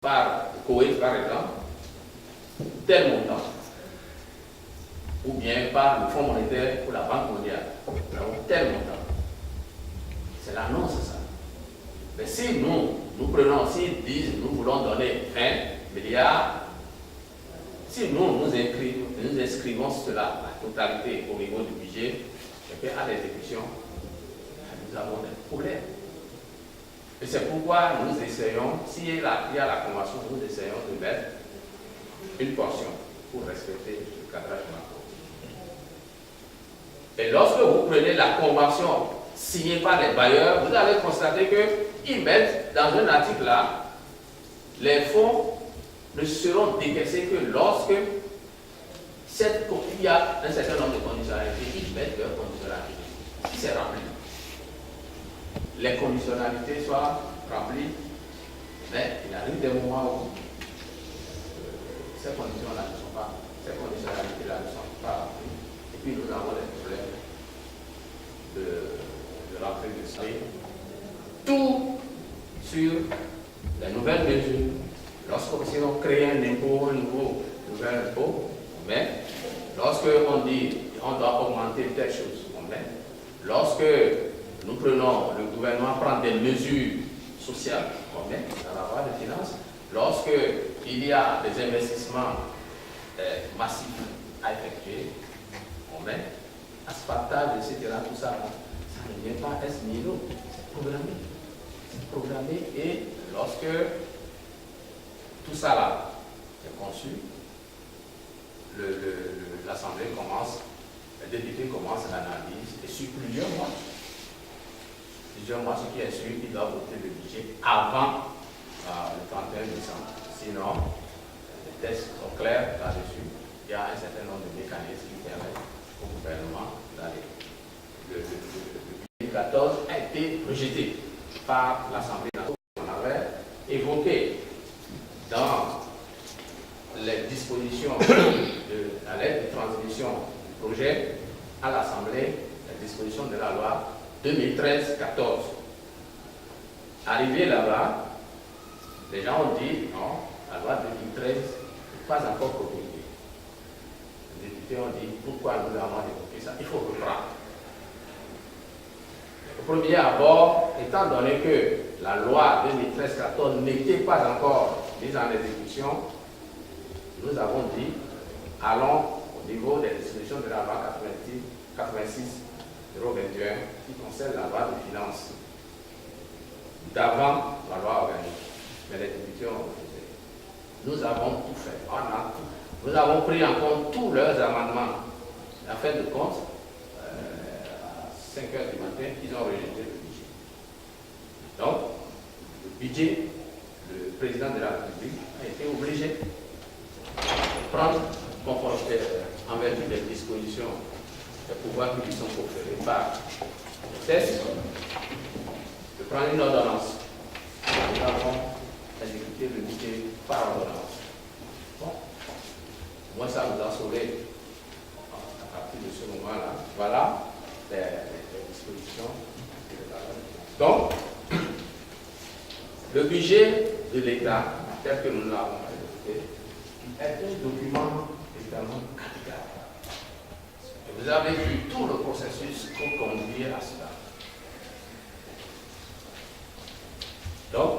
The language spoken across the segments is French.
par le Koweït, par exemple, tel montant, ou bien par le Fonds monétaire ou la Banque mondiale, nous avons tel montant. C'est l'annonce, ça. Mais si nous prenons, s'ils disent, nous voulons donner 20 milliards, si nous inscrivons cela, la totalité au niveau du budget, et puis à l'exécution, nous avons des problèmes. Et c'est pourquoi nous essayons, s'il y a la convention, nous essayons de mettre une portion pour respecter le cadrage macro. Et lorsque vous prenez la convention signée par les bailleurs, vous allez constater qu'ils mettent dans un article là, les fonds ne seront décaissés que lorsque il y a un certain nombre de conditionnalités, ils mettent leurs conditionnalités. Si c'est rempli, les conditionnalités soient remplies, mais il arrive des moments où ces conditions-là ne sont pas, ces conditionnalités-là ne sont pas remplies, et puis nous avons des problèmes de rentrée de salaire. Tout sur les nouvelles mesures. Lorsque on crée un impôt, un nouvel impôt, on met. Lorsque on dit on doit augmenter telle chose, on met. Lorsque nous prenons, le gouvernement prend des mesures sociales, on met dans la loi de finances. Lorsque il y a des investissements massifs à effectuer, on met. Asphaltage, etc., tout ça, ça ne vient pas être nihilo, c'est programmé. C'est programmé et lorsque tout ça là est conçu, l'Assemblée commence, les députés commencent l'analyse et sur plusieurs mois, ce qui est sûr, ils doivent voter le budget avant le 31 décembre. Sinon, les tests sont clairs là-dessus. Il y a un certain nombre de mécanismes qui permettent au gouvernement d'aller. Le budget 14 a été rejeté par l'Assemblée nationale. On avait évoqué dans les dispositions de la lettre de transmission du projet à l'Assemblée, les dispositions de la loi 2013-14. Arrivé là-bas, les gens ont dit non, la loi 2013 n'est pas encore promulguée. Les députés ont dit pourquoi nous avons évoqué ça, il faut reprendre. Au premier abord, étant donné que la loi 2013-14 n'était pas encore mise en exécution, nous avons dit allons au niveau des dispositions de la loi 86-021 qui concerne la loi de finances d'avant la loi organique. Mais les députés ont refusé. Nous avons tout fait. Nous avons pris en compte tous leurs amendements. En fin de compte, à 5 h du matin, ils ont rejeté le budget. Donc, le budget, le président de la République a été obligé de prendre conformité en vertu des dispositions des pouvoirs qui lui sont conférés par le test, de prendre une ordonnance. Nous avons exécuté le budget par ordonnance. Bon, moi ça nous a sauvé à partir de ce moment-là. Voilà les dispositions. Donc, le budget de l'État, tel que nous l'avons présenté, est un document évidemment capital. Et vous avez vu tout le processus pour conduire à cela. Donc,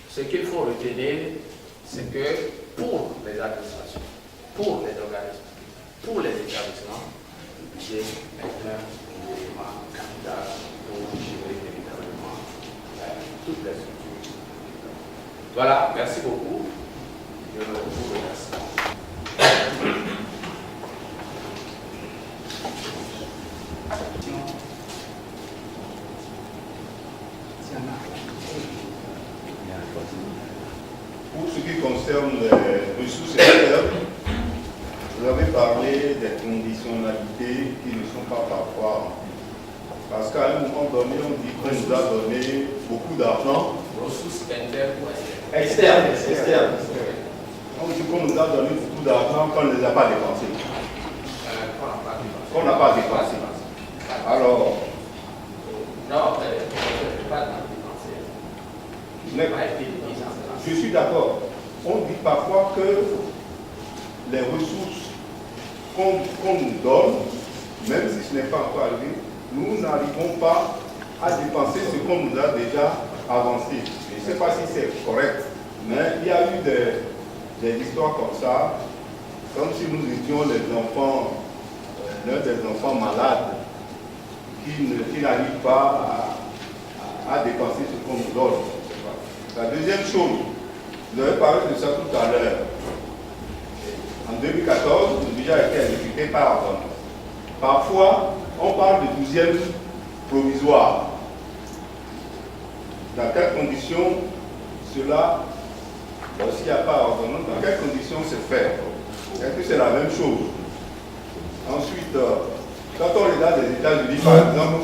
ce qu'il faut retenir, c'est que pour les administrations, pour les organismes, pour les établissements, le budget est un document capital pour gérer véritablement toutes les structures. Voilà, merci beaucoup. Je vous remercie. Pour ce qui concerne les ressources externes, vous avez parlé des conditionnalités qui ne sont pas parfois remplies. Parce qu'à un moment donné, on dit qu'on nous a donné beaucoup d'argent. Ressources internes ou externes. On dit qu'on nous a donné beaucoup d'argent qu'on ne les a pas dépensés. Qu'on n'a pas dépensé. Alors, non, pas dépensé. Il n'a pas été mis en place. je suis d'accord. On dit parfois que les ressources qu'on nous donne, même si ce n'est pas encore arrivé, nous n'arrivons pas à dépenser ce qu'on nous a déjà avancé. Je ne sais pas si c'est correct, mais il y a eu des histoires comme ça, comme si nous étions les enfants, l'un des enfants malades, qui n'arrivent pas à dépenser ce qu'on nous donne. La deuxième chose, vous avez parlé de ça tout à l'heure. En 2014, le budget a été exécuté par ordonnance. Parfois, on parle de 12e provisoire. Dans quelles conditions cela, s'il n'y a pas ordonnance, dans quelles conditions c'est fait? Est-ce que c'est la même chose? Ensuite, quand on regarde les États-Unis, par exemple,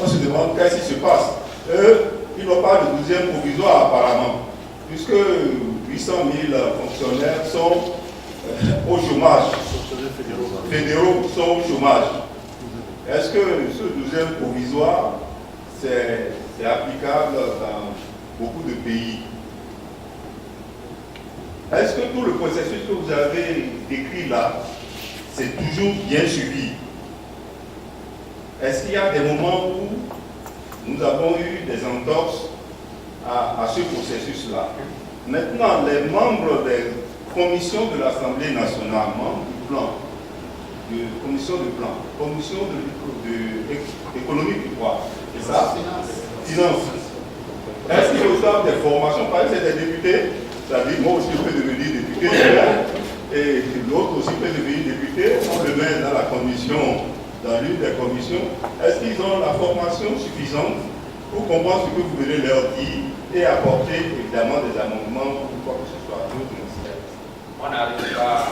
on se demande qu'est-ce qui se passe. Eux, ils n'ont pas de 12e provisoire apparemment, puisque 800 000 fonctionnaires sont au chômage. Fédéraux sont au chômage. Est-ce que ce 12e provisoire, c'est applicable dans beaucoup de pays? Est-ce que tout le processus que vous avez décrit là, c'est toujours bien suivi? Est-ce qu'il y a des moments où nous avons eu des entorses à ce processus-là? Maintenant, les membres des commissions de l'Assemblée nationale, membres du plan, commission économique, je crois, c'est ça? Finance. Est-ce qu'ils reçoivent des formations? Par exemple, c'est des députés, c'est-à-dire moi aussi je peux devenir député, et l'autre aussi peut devenir député, on le met dans la commission, dans l'une des commissions. Est-ce qu'ils ont la formation suffisante pour comprendre ce que vous venez leur dire et apporter évidemment des amendements ou quoi que ce soit? On n'arrive pas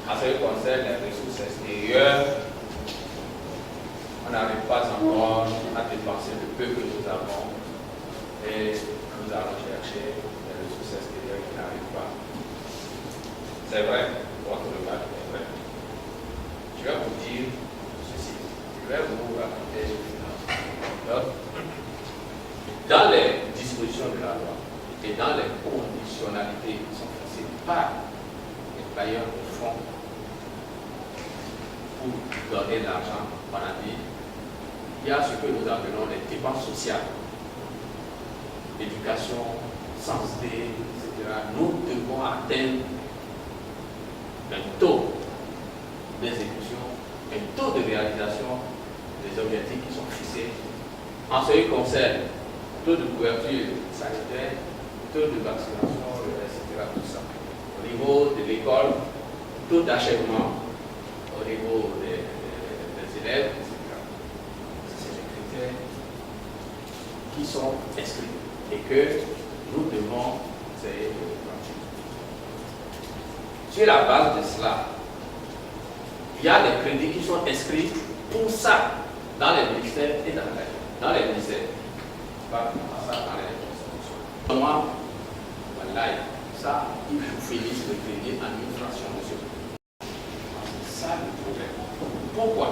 à ce qui concerne les ressources extérieures, on n'arrive pas encore à dépenser le peu que nous avons et nous allons chercher les ressources extérieures qui n'arrivent pas. C'est vrai, votre regard est vrai. Je vais vous dire ceci, je vais vous raconter une finance. Dans les dispositions de la loi et dans les conditionnalités qui sont fixées par les bailleurs de fonds pour donner l'argent, on a dit, il y a ce que nous appelons les dépenses sociales, éducation, santé, etc. Nous devons atteindre un taux d'exécution, un taux de réalisation des objectifs qui sont fixés en ce qui concerne taux de couverture sanitaire, taux de vaccination, etc. Tout ça. Au niveau de l'école, taux d'achèvement, au niveau des élèves, etc. C'est les critères qui sont inscrits et que nous devons essayer de pratiquer. Sur la base de cela, il y a des crédits qui sont inscrits pour ça dans les ministères et dans les ministères. Pas ça dans les institutions. Moi, voilà, ça, il faut finir le crédit en une fraction de ce. C'est ça le problème. Pourquoi?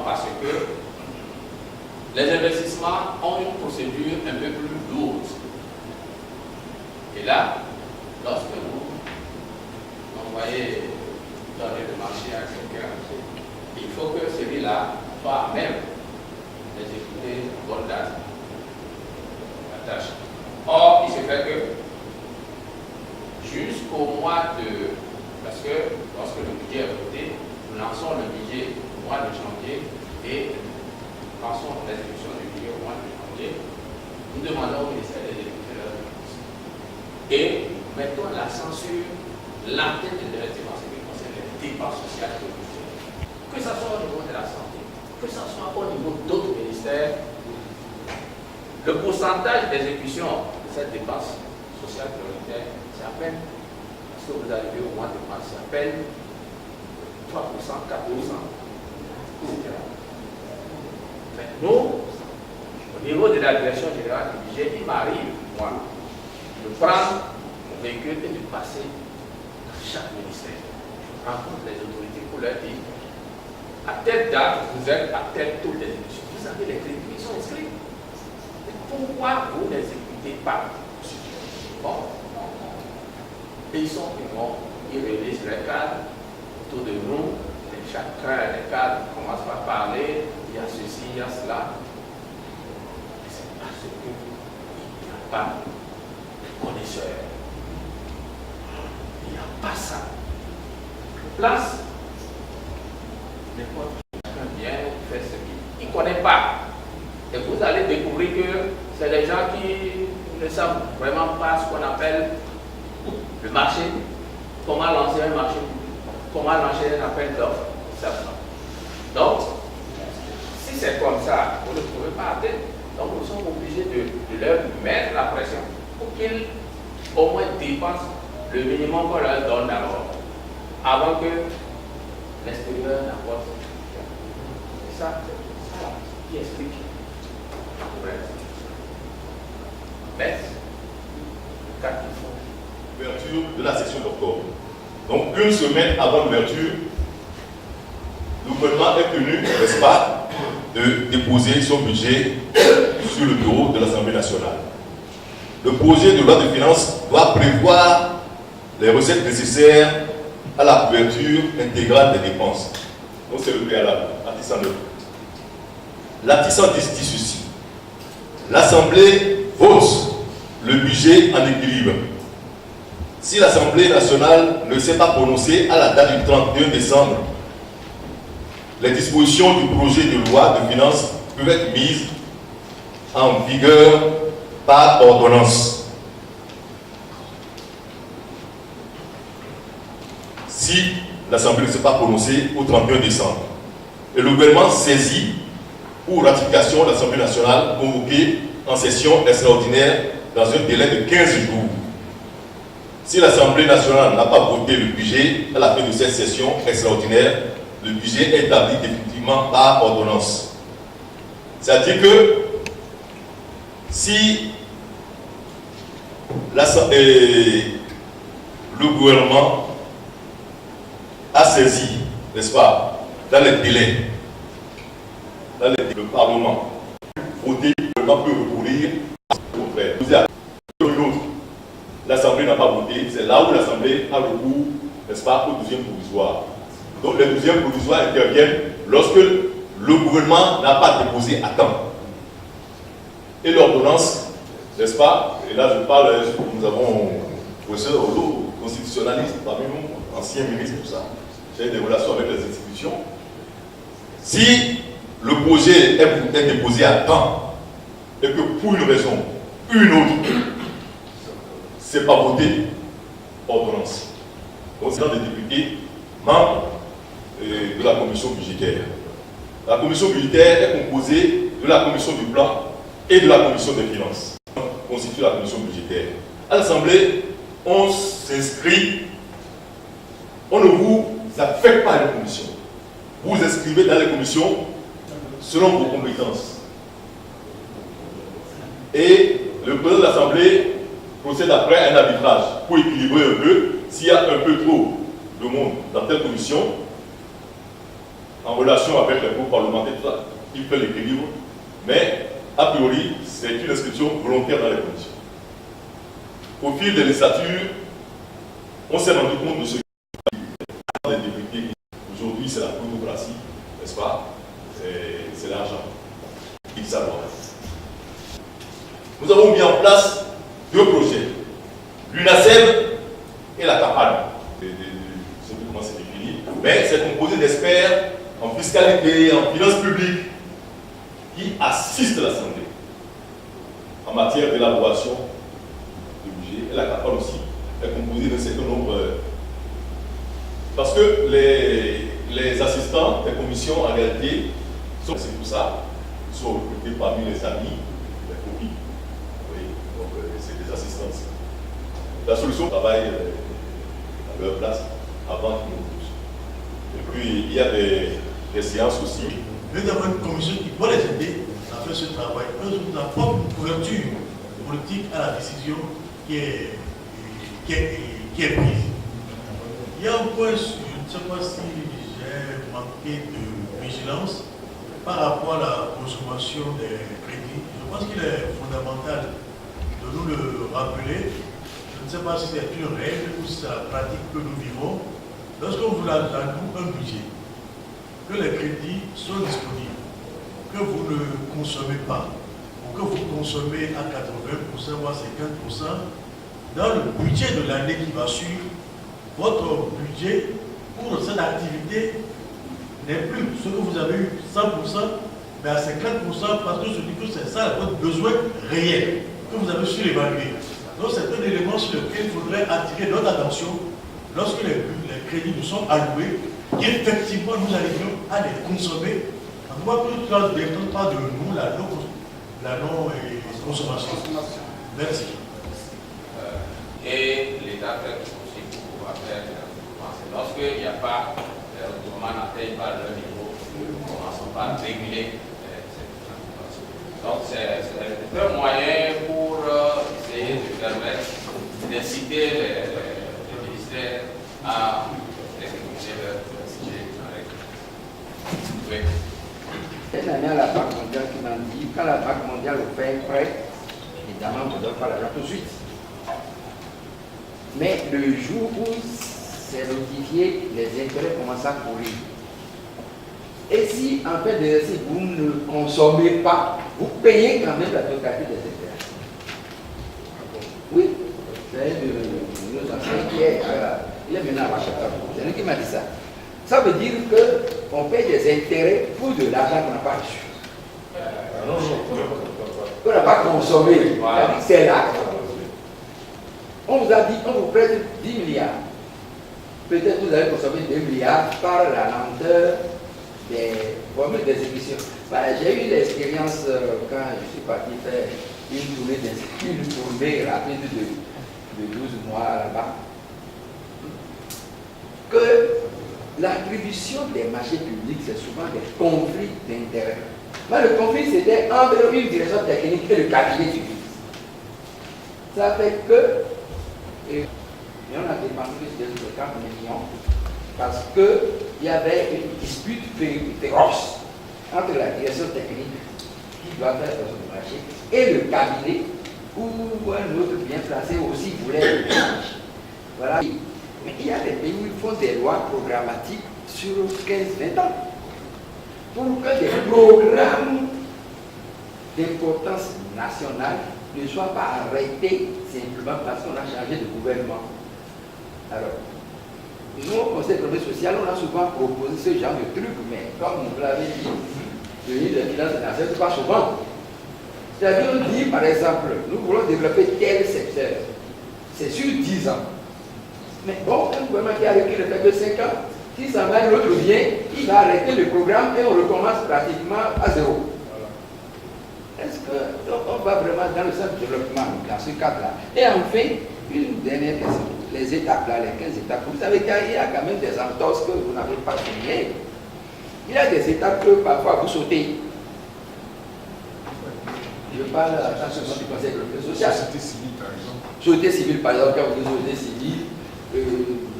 Parce que les investissements ont une procédure un peu plus lourde. Et là, lorsque vous envoyez donner le marché à quelqu'un, il faut que celui-là soit à même d'exécuter une bonne date la tâche. Or, il se fait que jusqu'au mois de... Parce que lorsque le budget est voté, nous lançons le budget au mois de janvier et nous lançons l'exécution du budget au mois de janvier. Nous demandons au ministère d'exécuter leurs dépenses. Et nous mettons l'accent sur l'antenne de leurs dépenses qui concerne les dépenses sociales de budget. Que ce soit au niveau de la santé, que ce soit au niveau d'autres ministères, le pourcentage d'exécution de cette dépense sociale prioritaire, c'est à peine, parce que vous arrivez au mois de mars, c'est à peine 3%, 4%, etc. Mais nous, au niveau de la direction générale du budget, il m'arrive, moi, de prendre mon véhicule et de passer dans chaque ministère. Je rencontre les autorités pour leur dire, à telle date, vous êtes à tel taux d'exécution. Vous avez les crédits qui sont inscrits. Pourquoi vous n'exécutez pas? Bon, Et ils réunissent les cadres autour de nous, et chacun des cadres commence par parler, il y a ceci, il y a cela. Et c'est parce qu'il n'y a pas de connaisseurs. Il n'y a pas ça. Place, n'importe chacun vient, fait ce qu'il ne connaît pas. Et vous allez découvrir que c'est des gens qui ne savent vraiment pas ce qu'on appelle le marché, comment lancer un marché, comment lancer un appel d'offres. Donc, si c'est comme ça, vous ne pouvez pas atteindre. Donc, nous sommes obligés de leur mettre la pression pour qu'ils au moins dépensent le minimum qu'on leur donne d'abord, avant que l'extérieur n'apporte. C'est ça qui explique le problème. Mais, le cas qu'il faut. L'ouverture de la session d'octobre. Donc, une semaine avant l'ouverture, le gouvernement est tenu, n'est-ce pas, de déposer son budget sur le bureau de l'Assemblée nationale. Le projet de loi de finances doit prévoir les recettes nécessaires à la couverture intégrale des dépenses. Donc, c'est le préalable, l'article 109. L'article 110 dit ceci. L'Assemblée vote le budget en équilibre. Si l'Assemblée nationale ne s'est pas prononcée à la date du 31 décembre, les dispositions du projet de loi de finances peuvent être mises en vigueur par ordonnance. Si l'Assemblée ne s'est pas prononcée au 31 décembre, et le gouvernement saisit pour ratification l'Assemblée nationale convoquée en session extraordinaire dans un délai de 15 jours. Si l'Assemblée nationale n'a pas voté le budget à la fin de cette session extraordinaire, le budget est établi définitivement par ordonnance. C'est-à-dire que si le gouvernement a saisi, n'est-ce pas, dans les délais, le Parlement, voter, le Parlement peut recourir au contraire. L'Assemblée n'a pas voté, c'est là où l'Assemblée a recours, n'est-ce pas, au 12e provisoire. Donc les 12e provisoires interviennent lorsque le gouvernement n'a pas déposé à temps. Et l'ordonnance, n'est-ce pas, et là je parle, nous avons professeur Olo, constitutionnaliste parmi nous, ancien ministre, tout ça. J'ai des relations avec les institutions. Si le projet est déposé à temps et que pour une raison, une autre, c'est pas voté, ordonnance. Donc c'est des députés membres de la commission budgétaire. La commission budgétaire est composée de la commission du plan et de la commission des finances. On constitue la commission budgétaire. À l'Assemblée, on s'inscrit, on ne vous affecte pas à une commission. Vous vous inscrivez dans les commissions selon vos compétences. Et le président de l'Assemblée procède après un arbitrage pour équilibrer un peu. S'il y a un peu trop de monde dans telle commission, en relation avec les groupes parlementaires, tout ça, il fait l'équilibre. Mais, a priori, c'est une inscription volontaire dans les commissions. Au fil des législatures, on s'est rendu compte de ce que les députés, aujourd'hui, c'est la plutocratie, n'est-ce pas? C'est l'argent. Il savoir. Nous avons mis en place deux projets, l'UNASEB et la CAPAD. Je ne sais plus comment c'est défini, mais c'est composé d'experts en fiscalité, en finances publiques, qui assistent l'Assemblée en matière d'élaboration du budget. Et la CAPAD aussi est composée d'un certain nombre. Parce que les assistants des commissions, en réalité, c'est pour ça, ils sont recrutés parmi les amis, les copies. Donc, c'est des assistances. La solution travaille à leur place avant qu'ils nous poussent. Et puis, il y a des séances aussi. Nous avons une commission qui peut les aider à faire ce travail. Nous apportons une couverture politique à la décision qui est prise. Il y a un point, je ne sais pas si j'ai manqué de vigilance par rapport à la consommation des crédits. Je pense qu'il est fondamental de nous le rappeler. je ne sais pas si c'est une règle ou si c'est la pratique que nous vivons, lorsqu'on vous alloue un budget, que les crédits sont disponibles, que vous ne consommez pas, ou que vous consommez à 80%, voire 50%, dans le budget de l'année qui va suivre, votre budget pour cette activité n'est plus ce que vous avez eu 100%, mais à 50% parce que je dis que c'est ça votre besoin réel, que vous avez su l'évaluer. Donc c'est un élément sur lequel il faudrait attirer notre attention lorsque les crédits nous sont alloués, qu'effectivement nous arrivions à les consommer. En tout cas, que cela ne dépend pas de nous, la non-consommation. Merci. Et l'État fait aussi pour pouvoir faire des recouvrements. Lorsqu'il n'y a pas de recouvrement, n'atteigne pas leur niveau, nous commençons par réguler cette recouvrement. Donc c'est un moyen pour essayer de permettre d'inciter les ministères à exécuter leur sujet avec. Oui. Cette année à la Banque mondiale qui m'a dit, quand la Banque mondiale vous fait un prêt, évidemment, on ne donne pas l'argent tout de suite. Mais le jour où c'est notifié, les intérêts commencent à courir. Et si en fait d'exercice, vous ne consommez pas, vous payez quand même la totalité des intérêts. Oui, c'est nos anciens qui est, il est maintenant à Washington. C'est lui qui m'a dit ça. Ça veut dire qu'on paye des intérêts pour de l'argent qu'on n'a pas reçu. Qu'on n'a pas consommé. C'est là. On vous a dit, on vous prête 10 milliards. Peut-être vous allez consommer 2 milliards par la lenteur des formules d'exécution. J'ai eu l'expérience quand je suis parti faire une tournée rapide de 12 mois là-bas. Que l'attribution des marchés publics, c'est souvent des conflits d'intérêts. Mais le conflit, c'était entre une direction technique et le cabinet du ministre. Ça fait que et on a dépensé de 50 millions parce qu'il y avait une dispute féroce entre la direction technique qui doit faire le marché et le cabinet où un autre bien placé aussi voulait le marché. Voilà. Mais il y a des pays où ils font des lois programmatiques sur 15-20 ans pour que des programmes d'importance nationale ne soient pas arrêtés simplement parce qu'on a changé de gouvernement. Alors, nous, au Conseil économique et social, on a souvent proposé ce genre de trucs, mais comme vous l'avez dit, le ministre des Finances n'accepte pas souvent. C'est-à-dire, on dit, par exemple, nous voulons développer tel secteur. C'est sur 10 ans. Mais bon, un gouvernement qui a arrêté ne fait que 5 ans. Si ça va, l'autre vient, il va arrêter le programme et on recommence pratiquement à zéro. Est-ce qu'on va vraiment dans le sens du développement, dans ce cadre-là? Et enfin, une dernière question. Les étapes là, les 15 étapes, vous savez qu'il y a quand même des entorses que vous n'avez pas signées. Il y a des étapes que parfois vous sautez. Je parle à ce moment du Conseil économique et social. Société civile, par exemple. Société civile, par exemple, quand vous dites société civile,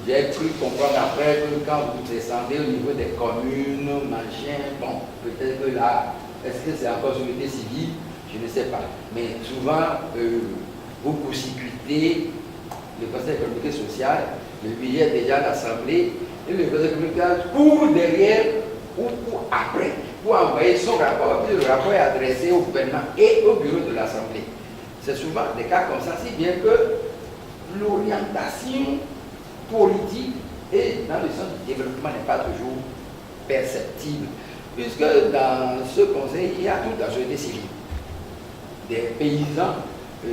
j'ai cru comprendre après que quand vous descendez au niveau des communes, machin, bon, peut-être que là, est-ce que c'est encore société civile? Je ne sais pas. Mais souvent, vous poursuivez le Conseil économique et social, le budget est déjà à l'Assemblée, et le Conseil économique et social pour derrière ou pour après, pour envoyer son rapport, puis le rapport est adressé au gouvernement et au bureau de l'Assemblée. C'est souvent des cas comme ça, si bien que l'orientation politique et dans le sens du développement n'est pas toujours perceptible. Puisque dans ce conseil, il y a toute la société civile, des paysans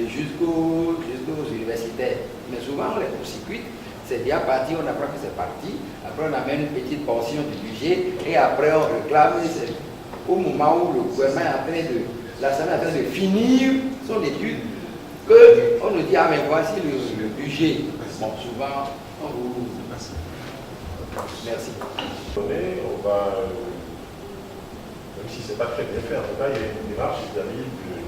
jusqu'aux universitaires. Mais souvent, on les poursuit, c'est déjà parti, on apprend que c'est parti, après on amène une petite portion du budget, et après on réclame, c'est au moment où le gouvernement est en train de, l'Assemblée est en train de finir son étude, qu'on nous dit, ah mais voici le budget. Bon, souvent, on vous... Merci. On va, même si ce n'est pas très bien fait, en tout cas, il y a une démarche vis-à-vis du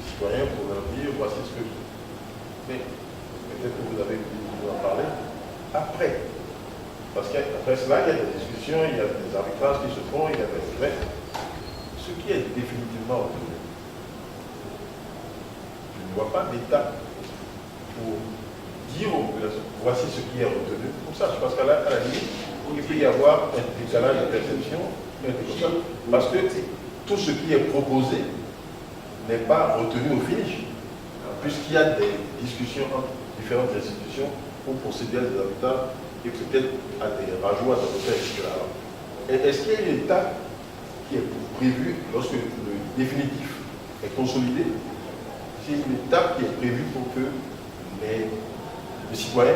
citoyen pour leur dire voici ce que je. Mais peut-être que vous avez pu en parler après. Parce qu'après cela, il y a des discussions, il y a des arbitrages qui se font, il y a des. Mais ce qui est définitivement obtenu, je ne vois pas d'étape pour dire aux populations, voici ce qui est retenu. Comme ça, je pense qu'à la limite, il peut y avoir un décalage de perception, parce que tout ce qui est proposé n'est pas retenu au finish, puisqu'il y a des discussions entre différentes institutions pour procéder à des habitats et peut-être à des rajouts, à des refaits, etc. Est-ce qu'il y a une étape qui est prévue lorsque le définitif est consolidé? C'est une étape qui est prévue pour que les citoyens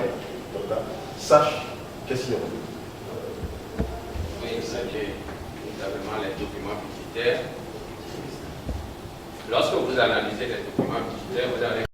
sachent qu'est-ce qu'il y a. Oui, c'est évidemment les documents budgétaires. Lorsque vous analysez les documents budgétaires, vous avez